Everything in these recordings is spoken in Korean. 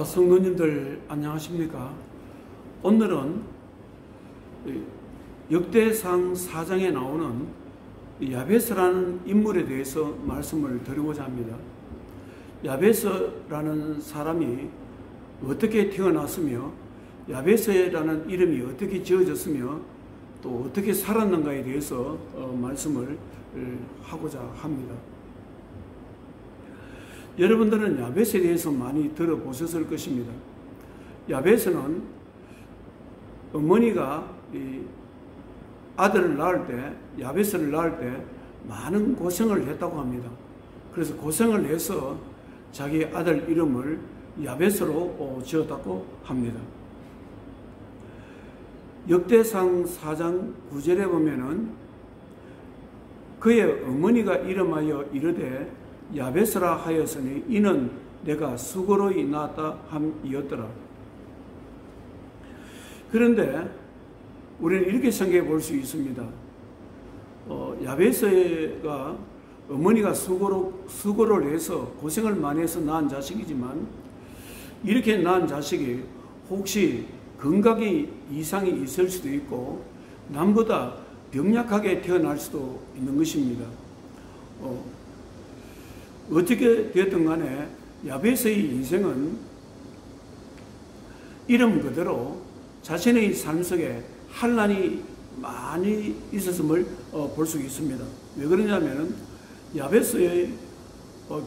성도님들 안녕하십니까? 오늘은 역대상 4장에 나오는 야베스라는 인물에 대해서 말씀을 드리고자 합니다. 야베스라는 사람이 어떻게 태어났으며 야베스라는 이름이 어떻게 지어졌으며 또 어떻게 살았는가에 대해서 말씀을 하고자 합니다. 여러분들은 야베스에 대해서 많이 들어보셨을 것입니다. 야베스는 어머니가 아들을 낳을 때, 야베스를 낳을 때 많은 고생을 했다고 합니다. 그래서 고생을 해서 자기 아들 이름을 야베스로 지었다고 합니다. 역대상 4장 9절에 보면은 그의 어머니가 이름하여 이르되 야베스라 하였으니 이는 내가 수고로이 낳았다 함이었더라. 그런데 우리는 이렇게 생각해 볼 수 있습니다. 야베스가 어머니가 수고를 해서 고생을 많이 해서 낳은 자식이지만 이렇게 낳은 자식이 혹시 건강에 이상이 있을 수도 있고 남보다 병약하게 태어날 수도 있는 것입니다. 어떻게 되었든 간에 야베스의 인생은 이름 그대로 자신의 삶 속에 환난이 많이 있었음을 볼 수 있습니다. 왜 그러냐면은 야베스의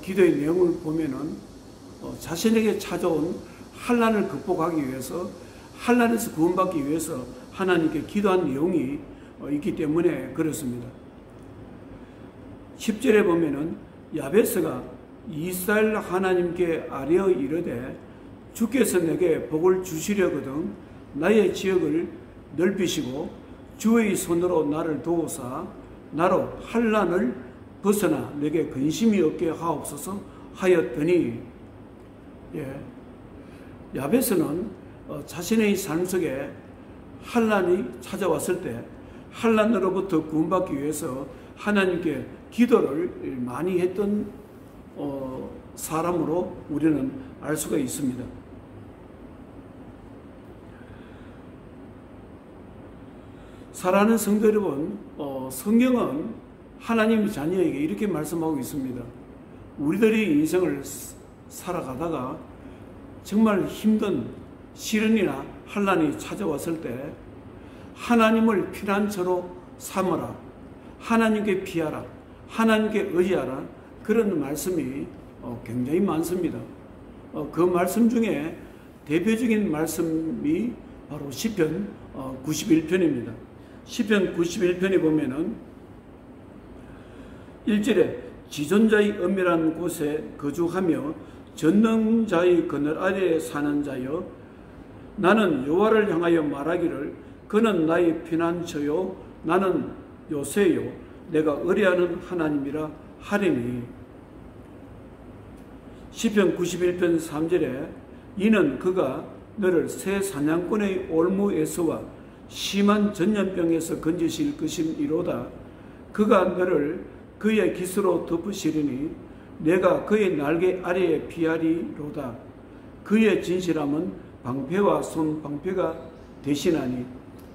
기도의 내용을 보면은 자신에게 찾아온 환난을 극복하기 위해서 환난에서 구원받기 위해서 하나님께 기도한 내용이 있기 때문에 그렇습니다. 10절에 보면은 야베스가 이스라엘 하나님께 아뢰어 이르되 주께서 내게 복을 주시려거든 나의 지역을 넓히시고 주의 손으로 나를 도우사 나로 환난을 벗어나 내게 근심이 없게 하옵소서 하였더니 야베스는 자신의 삶 속에 환난이 찾아왔을 때 환난으로부터 구원받기 위해서 하나님께 기도를 많이 했던 사람으로 우리는 알 수가 있습니다. 사랑하는 성도 여러분, 성경은 하나님의 자녀에게 이렇게 말씀하고 있습니다. 우리들이 인생을 살아가다가 정말 힘든 시련이나 환난이 찾아왔을 때 하나님을 피난처로 삼으라, 하나님께 피하라, 하나님께 의지하라, 그런 말씀이 굉장히 많습니다. 그 말씀 중에 대표적인 말씀이 바로 시편 91편입니다. 시편 91편에 보면은 1절에 지존자의 엄밀한 곳에 거주하며 전능자의 그늘 아래에 사는 자여 나는 여호와를 향하여 말하기를 그는 나의 피난처요 나는 요새요 내가 의뢰하는 하나님이라 하리니. 시편 91편 3절에 이는 그가 너를 새 사냥꾼의 올무에서와 심한 전염병에서 건지실 것이니로다. 그가 너를 그의 깃으로 덮으시리니 내가 그의 날개 아래에 피하리로다. 그의 진실함은 방패와 손방패가 되시나니.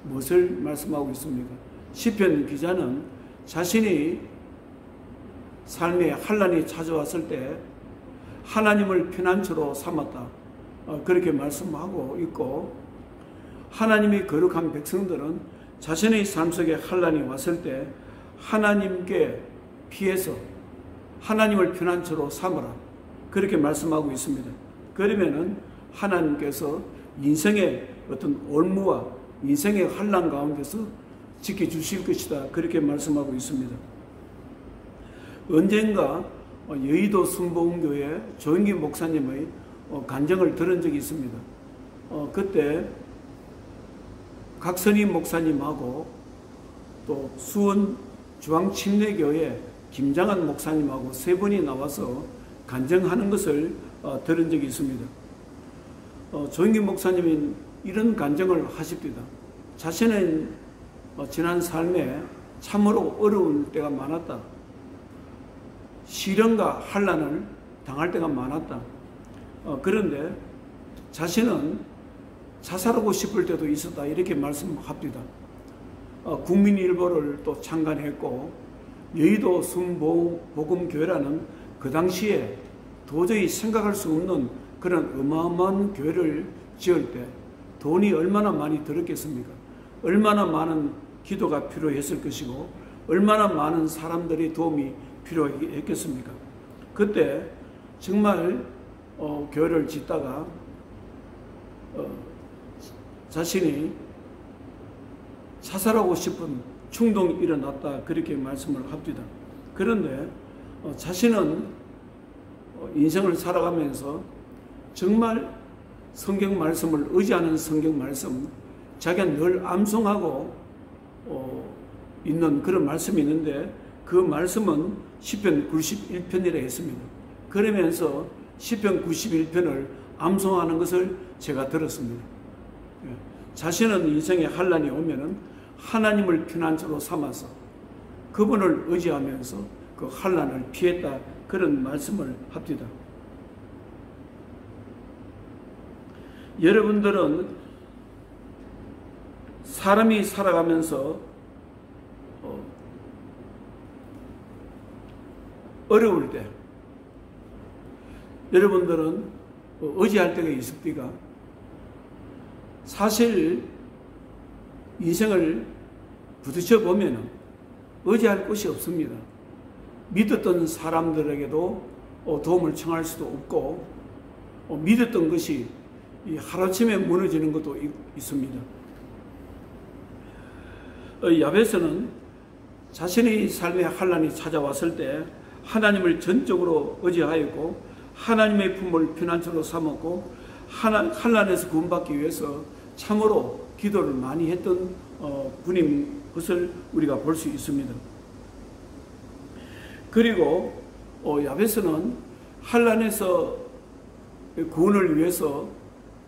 무엇을 말씀하고 있습니까? 시편 기자는 자신이 삶에 환난이 찾아왔을 때 하나님을 피난처로 삼았다, 그렇게 말씀하고 있고, 하나님이 거룩한 백성들은 자신의 삶 속에 환난이 왔을 때 하나님께 피해서 하나님을 피난처로 삼으라, 그렇게 말씀하고 있습니다. 그러면은 하나님께서 인생의 어떤 올무와 인생의 환난 가운데서 지켜주실 것이다, 그렇게 말씀하고 있습니다. 언젠가 여의도 순복음교회 조영기 목사님의 간증을 들은 적이 있습니다. 그때 각선희 목사님하고 또 수원 중앙침례교회 김장한 목사님하고 세 분이 나와서 간증하는 것을 들은 적이 있습니다. 조영기 목사님이 이런 간증을 하십니다. 자신은 지난 삶에 참으로 어려울 때가 많았다. 시련과 환난을 당할 때가 많았다. 그런데 자신은 자살하고 싶을 때도 있었다 이렇게 말씀합니다. 국민일보를 또 창간했고 여의도 순복음교회라는 그 당시에 도저히 생각할 수 없는 그런 어마어마한 교회를 지을 때 돈이 얼마나 많이 들었겠습니까? 얼마나 많은 기도가 필요했을 것이고 얼마나 많은 사람들의 도움이 필요했겠습니까? 그때 정말 교회를 짓다가 자신이 자살하고 싶은 충동이 일어났다 그렇게 말씀을 합니다. 그런데 자신은 인생을 살아가면서 정말 성경 말씀을 의지하는 성경 말씀 자기가 늘 암송하고 있는 그런 말씀이 있는데 그 말씀은 시편 91편이라 했습니다. 그러면서 시편 91편을 암송하는 것을 제가 들었습니다. 자신은 인생에 환난이 오면은 하나님을 피난처로 삼아서 그분을 의지하면서 그 환난을 피했다 그런 말씀을 합니다. 여러분들은 사람이 살아가면서 어려울 때 여러분들은 의지할 때가 있습니까? 사실 인생을 부딪혀 보면 의지할 곳이 없습니다. 믿었던 사람들에게도 도움을 청할 수도 없고 믿었던 것이 하루아침에 무너지는 것도 있습니다. 야베스는 자신의 삶의 환난이 찾아왔을 때 하나님을 전적으로 의지하였고 하나님의 품을 피난처로 삼았고 환난에서 구원받기 위해서 참으로 기도를 많이 했던 분인 것을 우리가 볼 수 있습니다. 그리고 야베스는 환난에서 구원을 위해서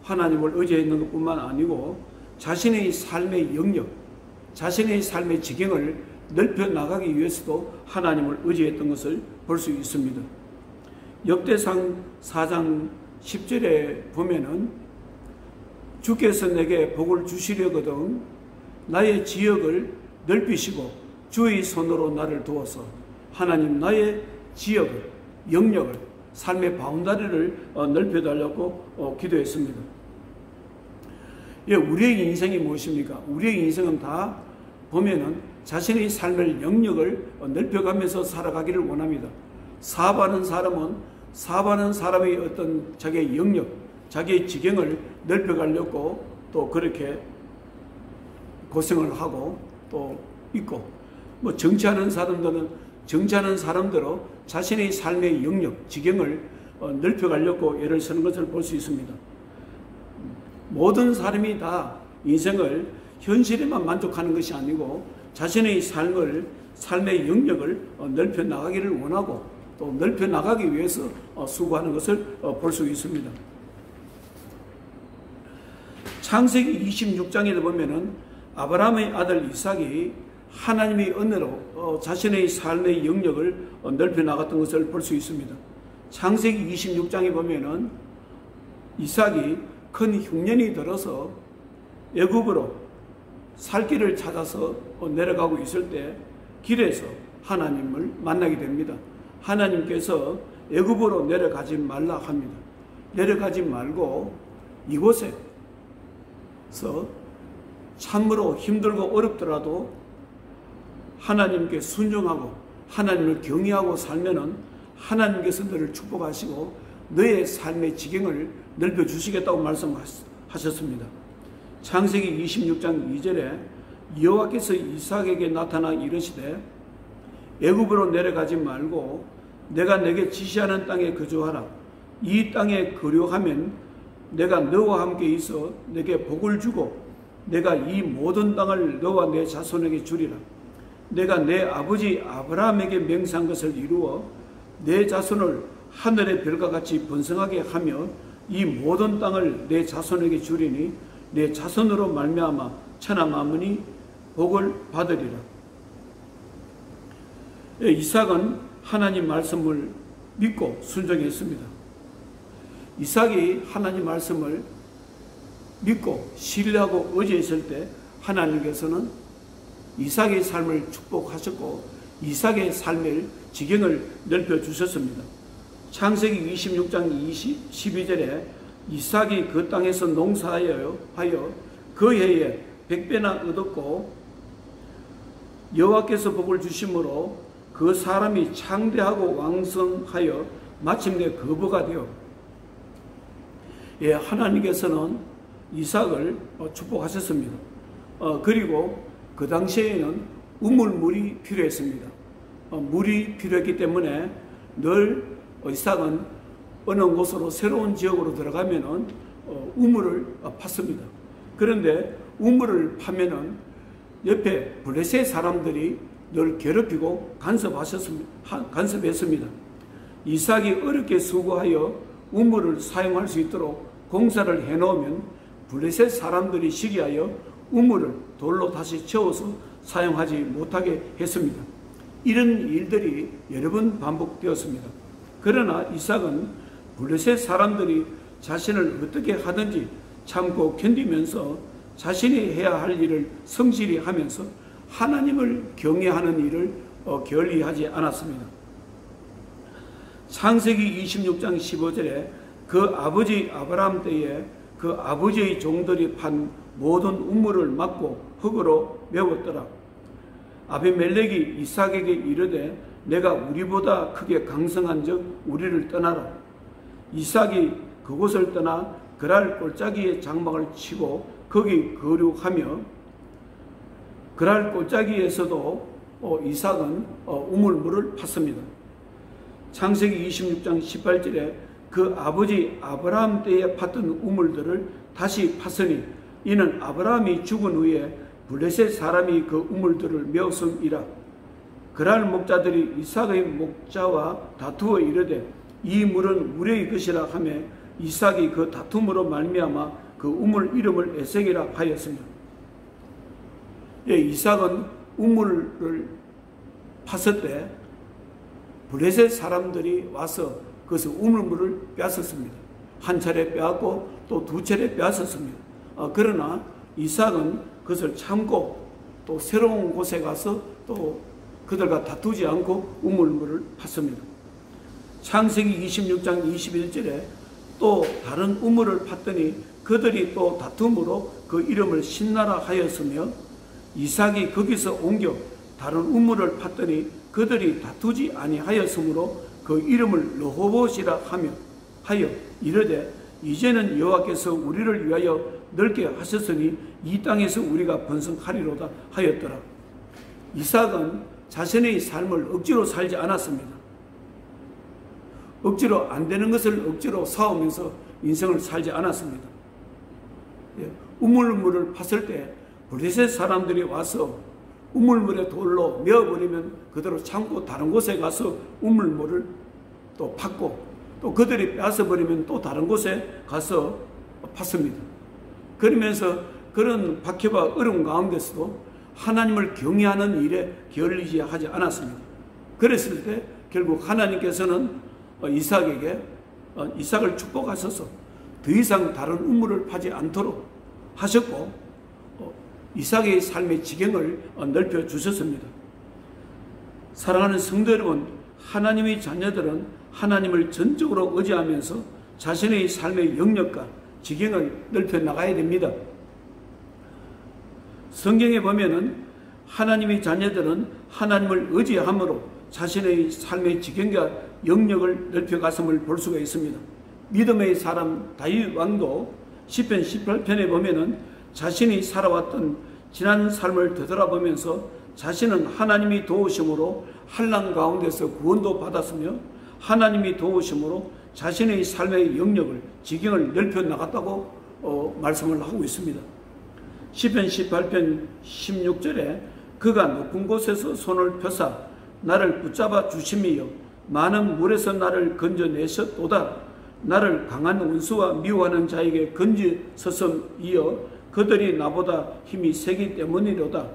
하나님을 의지했는 것뿐만 아니고 자신의 삶의 영역, 자신의 삶의 지경을 넓혀 나가기 위해서도 하나님을 의지했던 것을 볼 수 있습니다. 역대상 4장 10절에 보면은 주께서 내게 복을 주시려거든 나의 지역을 넓히시고 주의 손으로 나를 도와서 하나님 나의 지역을, 영역을, 삶의 바운다리를 넓혀달라고 기도했습니다. 예, 우리의 인생이 무엇입니까? 우리의 인생은 다 보면은 자신의 삶의 영역을 넓혀가면서 살아가기를 원합니다. 사업하는 사람은 사업하는 사람의 어떤 자기의 영역, 자기의 지경을 넓혀가려고 또 그렇게 고생을 하고 또 있고, 뭐 정치하는 사람들은 정치하는 사람대로 자신의 삶의 영역, 지경을 넓혀가려고 애를 쓰는 것을 볼 수 있습니다. 모든 사람이 다 인생을 현실에만 만족하는 것이 아니고 자신의 삶의 영역을 넓혀 나가기를 원하고 또 넓혀 나가기 위해서 수고하는 것을 볼 수 있습니다. 창세기 26장에 보면은 아브라함의 아들 이삭이 하나님의 은혜로 자신의 삶의 영역을 넓혀 나갔던 것을 볼 수 있습니다. 창세기 26장에 보면은 이삭이 큰 흉년이 들어서 애굽으로 살 길을 찾아서 내려가고 있을 때 길에서 하나님을 만나게 됩니다. 하나님께서 애굽으로 내려가지 말라 합니다. 내려가지 말고 이곳에서 참으로 힘들고 어렵더라도 하나님께 순종하고 하나님을 경외하고 살면은 하나님께서 너를 축복하시고 너의 삶의 지경을 넓혀주시겠다고 말씀하셨습니다. 창세기 26장 2절에 여호와께서 이삭에게 나타나 이르시되 애굽으로 내려가지 말고 내가 내게 지시하는 땅에 거주하라. 이 땅에 거류하면 내가 너와 함께 있어 내게 복을 주고 내가 이 모든 땅을 너와 내 자손에게 주리라. 내가 내 아버지 아브라함에게 맹세한 것을 이루어 내 자손을 하늘의 별과 같이 번성하게 하며 이 모든 땅을 내 자손에게 주리니 내 자손으로 말미암아 천하 만민이 복을 받으리라. 이삭은 하나님 말씀을 믿고 순종했습니다. 이삭이 하나님 말씀을 믿고 신뢰하고 의지했을 때 하나님께서는 이삭의 삶을 축복하셨고 이삭의 삶의 지경을 넓혀주셨습니다. 창세기 26장 12절에 이삭이 그 땅에서 농사하여 그 해에 100배나 얻었고 여호와께서 복을 주심으로 그 사람이 창대하고 왕성하여 마침내 거부가 되어 하나님께서는 이삭을 축복하셨습니다. 그리고 그 당시에는 우물물이 필요했습니다. 물이 필요했기 때문에 늘 이삭은 어느 곳으로 새로운 지역으로 들어가면은 우물을 팠습니다. 그런데 우물을 파면은 옆에 블레셋 사람들이 늘 괴롭히고 간섭했습니다. 이삭이 어렵게 수고하여 우물을 사용할 수 있도록 공사를 해놓으면 블레셋 사람들이 시기하여 우물을 돌로 다시 채워서 사용하지 못하게 했습니다. 이런 일들이 여러 번 반복되었습니다. 그러나 이삭은 블레셋 사람들이 자신을 어떻게 하든지 참고 견디면서 자신이 해야 할 일을 성실히 하면서 하나님을 경외하는 일을 게을리하지 않았습니다. 창세기 26장 15절에 그 아버지 아브라함 때에 그 아버지의 종들이 판 모든 우물을 막고 흙으로 메웠더라. 아비멜렉이 이삭에게 이르되 내가 우리보다 크게 강성한 적 우리를 떠나라. 이삭이 그곳을 떠나 그랄 골짜기에 장막을 치고 거기 거류하며 그랄 골짜기에서도 이삭은 우물물을 팠습니다. 창세기 26장 18절에 그 아버지 아브라함 때에 팠던 우물들을 다시 팠으니 이는 아브라함이 죽은 후에 블레셋 사람이 그 우물들을 메었음이라. 그랄 목자들이 이삭의 목자와 다투어 이르되 이 물은 우리의 것이라 하며 이삭이 그 다툼으로 말미암아 그 우물 이름을 에색이라 하였습니다. 이삭은 우물을 팠을 때 블레셋 사람들이 와서 그것을 우물물을 빼앗았습니다. 한 차례 빼앗고 또 두 차례 빼앗았습니다. 그러나 이삭은 그것을 참고 또 새로운 곳에 가서 또 그들과 다투지 않고 우물물을 팠습니다. 창세기 26장 21절에 또 다른 우물을 팠더니 그들이 또 다툼으로 그 이름을 신나라 하였으며 이삭이 거기서 옮겨 다른 우물을 팠더니 그들이 다투지 아니하였으므로 그 이름을 르호봇이라 하여 이르되 이제는 여호와께서 우리를 위하여 넓게 하셨으니 이 땅에서 우리가 번성하리로다 하였더라. 이삭은 자신의 삶을 억지로 살지 않았습니다. 억지로 안 되는 것을 억지로 싸우면서 인생을 살지 않았습니다. 우물물을 팠을 때 블레셋 사람들이 와서 우물물에 돌로 메어버리면 그대로 참고 다른 곳에 가서 우물물을 또 팠고 또 그들이 빼앗아버리면 또 다른 곳에 가서 팠습니다. 그러면서 그런 박해와 어려운 가운데서도 하나님을 경외하는 일에 게을리지 하지 않았습니다. 그랬을 때 결국 하나님께서는 이삭을 축복하셔서 더 이상 다른 우물을 파지 않도록 하셨고 이삭의 삶의 지경을 넓혀 주셨습니다. 사랑하는 성도 여러분, 하나님의 자녀들은 하나님을 전적으로 의지하면서 자신의 삶의 영역과 지경을 넓혀 나가야 됩니다. 성경에 보면은 하나님의 자녀들은 하나님을 의지함으로 자신의 삶의 지경과 영역을 넓혀갔음을 볼 수가 있습니다. 믿음의 사람 다윗 왕도 시편 18편에 보면은 자신이 살아왔던 지난 삶을 되돌아보면서 자신은 하나님이 도우심으로 환난 가운데서 구원도 받았으며 하나님이 도우심으로 자신의 삶의 영역을 지경을 넓혀 나갔다고 말씀을 하고 있습니다. 시편 18편 16절에 그가 높은 곳에서 손을 펴사 나를 붙잡아 주심이여 많은 물에서 나를 건져내셨도다. 나를 강한 원수와 미워하는 자에게 건지셨음이여 그들이 나보다 힘이 세기 때문이로다.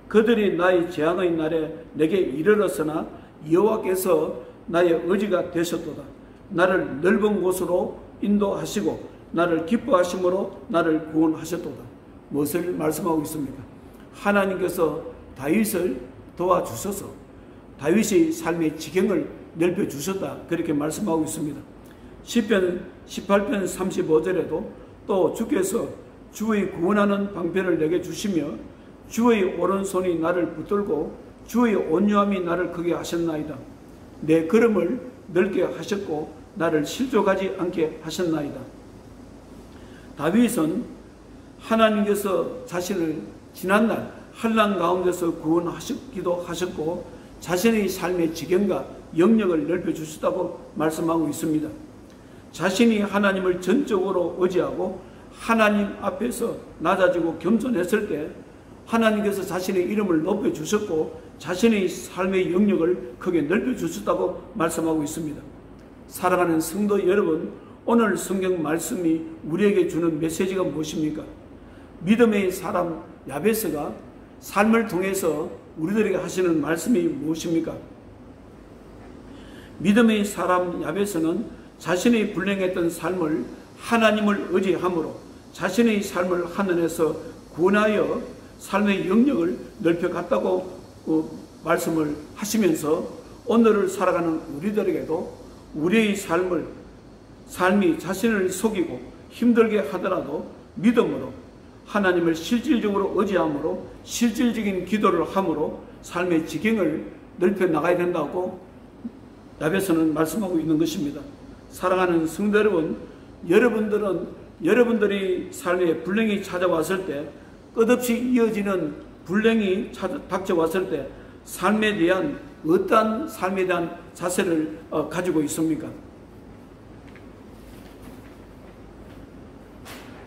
그들이 나의 재앙의 날에 내게 이르렀으나 여호와께서 나의 의지가 되셨도다. 나를 넓은 곳으로 인도하시고 나를 기뻐하심으로 나를 구원하셨도다. 무엇을 말씀하고 있습니까? 하나님께서 다윗을 도와주셔서 다윗의 삶의 지경을 넓혀주셨다. 그렇게 말씀하고 있습니다. 시편 18편 35절에도 또 주께서 주의 구원하는 방편을 내게 주시며 주의 오른손이 나를 붙들고 주의 온유함이 나를 크게 하셨나이다. 내 걸음을 넓게 하셨고 나를 실족하지 않게 하셨나이다. 다윗은 하나님께서 자신을 지난날 환난 가운데서 구원하셨기도 하셨고 자신의 삶의 지경과 영역을 넓혀주셨다고 말씀하고 있습니다. 자신이 하나님을 전적으로 의지하고 하나님 앞에서 낮아지고 겸손했을 때 하나님께서 자신의 이름을 높여주셨고 자신의 삶의 영역을 크게 넓혀주셨다고 말씀하고 있습니다. 사랑하는 성도 여러분, 오늘 성경 말씀이 우리에게 주는 메시지가 무엇입니까? 믿음의 사람 야베스가 삶을 통해서 우리들에게 하시는 말씀이 무엇입니까? 믿음의 사람 야베스는 자신의 불행했던 삶을 하나님을 의지함으로 자신의 삶을 하늘에서 구원하여 삶의 영역을 넓혀갔다고 말씀을 하시면서 오늘을 살아가는 우리들에게도 우리의 삶이 자신을 속이고 힘들게 하더라도 믿음으로 하나님을 실질적으로 의지함으로 실질적인 기도를 함으로 삶의 지경을 넓혀 나가야 된다고 야베스는 말씀하고 있는 것입니다. 사랑하는 성도 여러분, 여러분들은 여러분들의 삶에 불행이 찾아왔을 때 끝없이 이어지는 불행이 닥쳐왔을 때 삶에 대한 어떠한 삶에 대한 자세를 가지고 있습니까?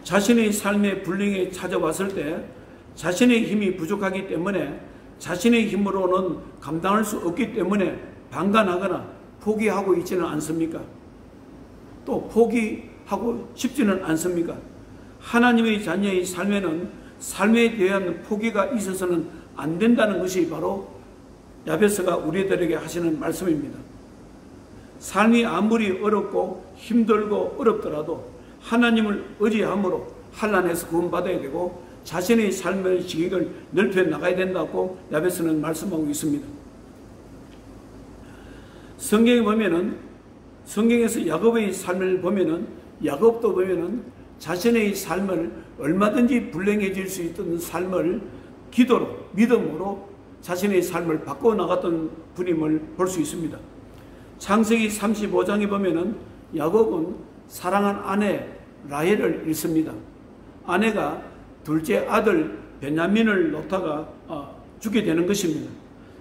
자신의 삶에 불행이 찾아왔을 때 자신의 힘이 부족하기 때문에 자신의 힘으로는 감당할 수 없기 때문에 방관하거나 포기하고 있지는 않습니까? 또 포기하고 싶지는 않습니까? 하나님의 자녀의 삶에는 삶에 대한 포기가 있어서는 안 된다는 것이 바로 야베스가 우리들에게 하시는 말씀입니다. 삶이 아무리 어렵고 힘들고 어렵더라도 하나님을 의지함으로 환난에서 구원받아야 되고 자신의 삶의 지경을 넓혀 나가야 된다고 야베스는 말씀하고 있습니다. 성경에 보면은 성경에서 야곱의 삶을 보면은 야곱도 보면은 자신의 삶을 얼마든지 불행해질 수 있던 삶을 기도로 믿음으로 자신의 삶을 바꿔 나갔던 분임을 볼 수 있습니다. 창세기 35장에 보면은 야곱은 사랑한 아내 라헬을 잃습니다. 아내가 둘째 아들 베냐민을 놓다가 죽게 되는 것입니다.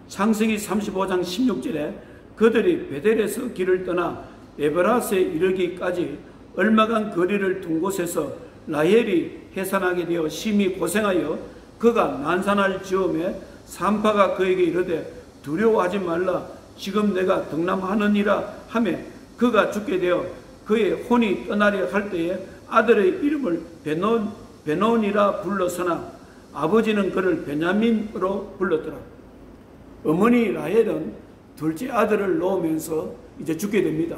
창세기 35장 16절에 그들이 베델에서 길을 떠나 에브라스에 이르기까지 얼마간 거리를 둔 곳에서 라헬이 해산하게 되어 심히 고생하여 그가 난산할 즈음에 산파가 그에게 이르되 두려워하지 말라 지금 내가 등남하느니라 하며 그가 죽게 되어 그의 혼이 떠나려 할 때에 아들의 이름을 베논이라 불렀으나 아버지는 그를 베냐민으로 불렀더라. 어머니 라헬은 둘째 아들을 놓으면서 이제 죽게 됩니다.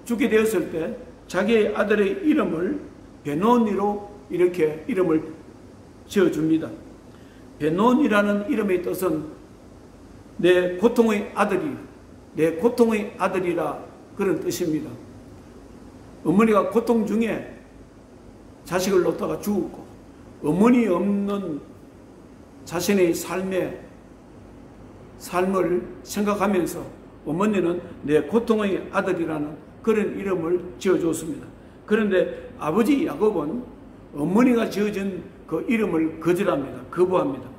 죽게 되었을 때 자기의 아들의 이름을 베논이로 이렇게 이름을 지어줍니다. 베논이라는 이름의 뜻은 내 고통의 아들이라 그런 뜻입니다. 어머니가 고통 중에 자식을 놓다가 죽었고 어머니 없는 자신의 삶을 생각하면서 어머니는 내 고통의 아들이라는 그런 이름을 지어줬습니다. 그런데 아버지 야곱은 어머니가 지어준 그 이름을 거부합니다.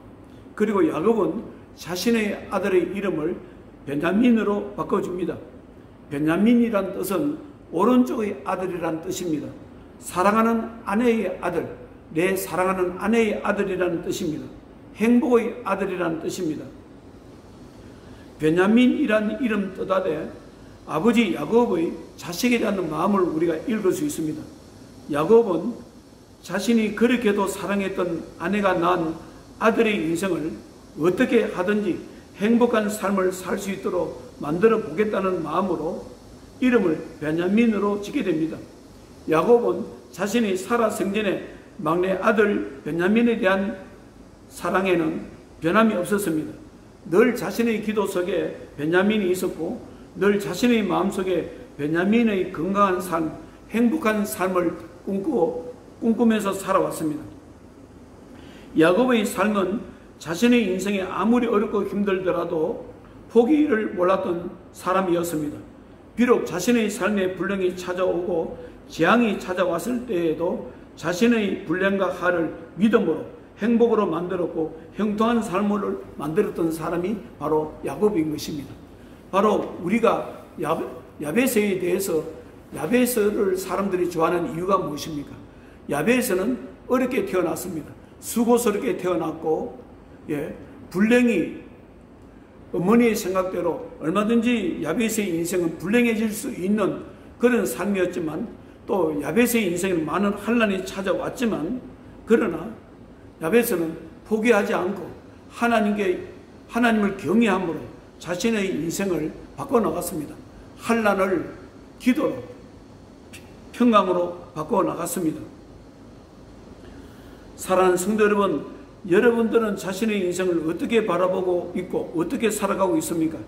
그리고 야곱은 자신의 아들의 이름을 베냐민으로 바꿔줍니다. 베냐민이란 뜻은 오른쪽의 아들이라는 뜻입니다. 사랑하는 아내의 아들, 내 사랑하는 아내의 아들이라는 뜻입니다. 행복의 아들이라는 뜻입니다. 베냐민이라는 이름 뜻하되 아버지 야곱의 자식에 대한 마음을 우리가 읽을 수 있습니다. 야곱은 자신이 그렇게도 사랑했던 아내가 낳은 아들의 인생을 어떻게 하든지 행복한 삶을 살 수 있도록 만들어 보겠다는 마음으로 이름을 베냐민으로 짓게 됩니다. 야곱은 자신이 사라 생전에 막내 아들 베냐민에 대한 사랑에는 변함이 없었습니다. 늘 자신의 기도 속에 베냐민이 있었고 늘 자신의 마음속에 베냐민의 건강한 삶, 행복한 삶을 꿈꾸면서 살아왔습니다. 야곱의 삶은 자신의 인생에 아무리 어렵고 힘들더라도 포기를 몰랐던 사람이었습니다. 비록 자신의 삶에 불행이 찾아오고 재앙이 찾아왔을 때에도 자신의 불행과 하를 믿음으로 행복으로 만들었고 형통한 삶을 만들었던 사람이 바로 야곱인 것입니다. 바로 우리가 야베스에 대해서 야베스를 사람들이 좋아하는 이유가 무엇입니까? 야베스는 어렵게 태어났습니다. 수고스럽게 태어났고 불행이 어머니의 생각대로 얼마든지 야베스의 인생은 불행해질 수 있는 그런 삶이었지만 또 야베스의 인생에는 많은 환난이 찾아왔지만 그러나 야베스는 포기하지 않고 하나님을 경외함으로 자신의 인생을 바꿔나갔습니다. 환난을 기도로 평강으로 바꿔나갔습니다. 사랑하는 성도 여러분, 여러분들은 자신의 인생을 어떻게 바라보고 있고 어떻게 살아가고 있습니까?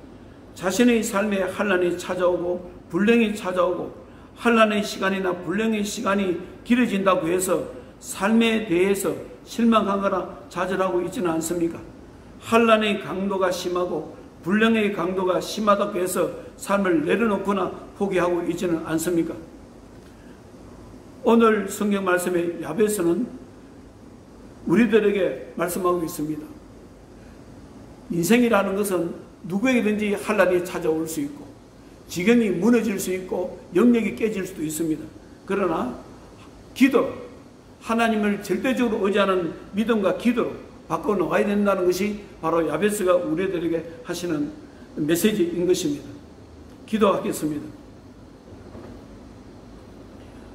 자신의 삶에 환난이 찾아오고 불행이 찾아오고 환난의 시간이나 불행의 시간이 길어진다고 해서 삶에 대해서 실망하거나 좌절하고 있지는 않습니까? 환난의 강도가 심하고 불행의 강도가 심하다고 해서 삶을 내려놓거나 포기하고 있지는 않습니까? 오늘 성경 말씀의 야베스는 우리들에게 말씀하고 있습니다. 인생이라는 것은 누구에게든지 환난이 찾아올 수 있고 지경이 무너질 수 있고 영역이 깨질 수도 있습니다. 그러나 기도로 하나님을 절대적으로 의지하는 믿음과 기도로 바꿔나가야 된다는 것이 바로 야베스가 우리들에게 하시는 메시지인 것입니다. 기도하겠습니다.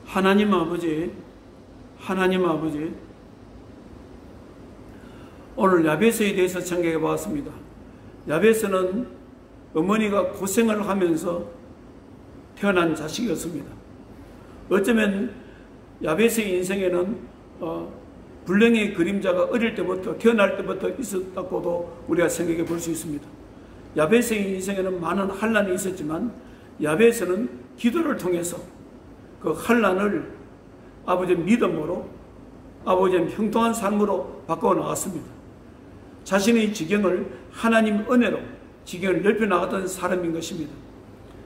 하나님 아버지, 오늘 야베스에 대해서 생각해 보았습니다. 야베스는 어머니가 고생을 하면서 태어난 자식이었습니다. 어쩌면 야베스의 인생에는 불행의 그림자가 어릴 때부터 태어날 때부터 있었다고도 우리가 생각해 볼 수 있습니다. 야베스의 인생에는 많은 환난이 있었지만 야베스는 기도를 통해서 그 환난을 아버지의 믿음으로 아버지의 형통한 삶으로 바꿔나갔습니다. 자신의 지경을 하나님 은혜로 지경을 넓혀나갔던 사람인 것입니다.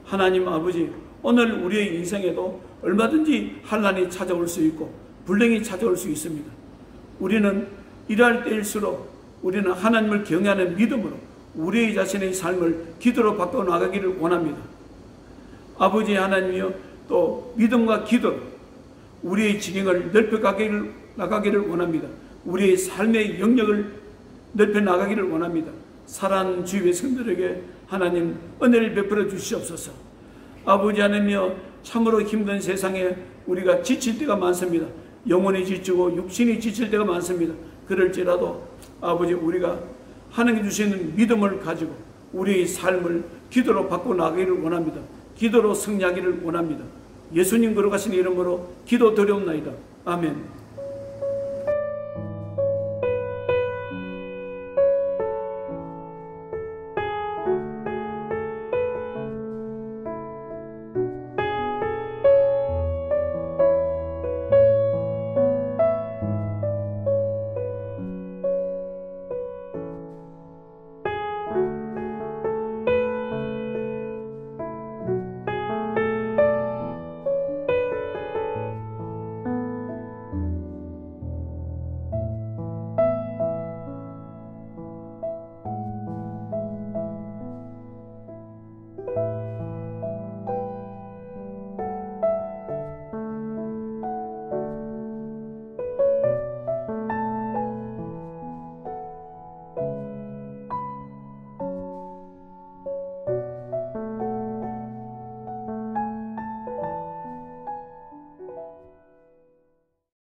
하나님 아버지, 오늘 우리의 인생에도 얼마든지 환난이 찾아올 수 있고 불행이 찾아올 수 있습니다. 우리는 이럴 때일수록 우리는 하나님을 경외하는 믿음으로 우리의 자신의 삶을 기도로 바꿔나가기를 원합니다. 아버지 하나님이여, 또 믿음과 기도로 우리의 지경을 넓혀나가기를 원합니다. 우리의 삶의 영역을 넓혀나가기를 원합니다. 사랑하는 주의 백성들에게 하나님 은혜를 베풀어 주시옵소서. 아버지 하나님이여, 참으로 힘든 세상에 우리가 지칠 때가 많습니다. 영혼이 지치고 육신이 지칠 때가 많습니다. 그럴지라도 아버지, 우리가 하나님이 주시는 믿음을 가지고 우리의 삶을 기도로 바꿔나가기를 원합니다. 기도로 승리하기를 원합니다. 예수님 걸어가신 이름으로 기도 드려옵나이다. 아멘.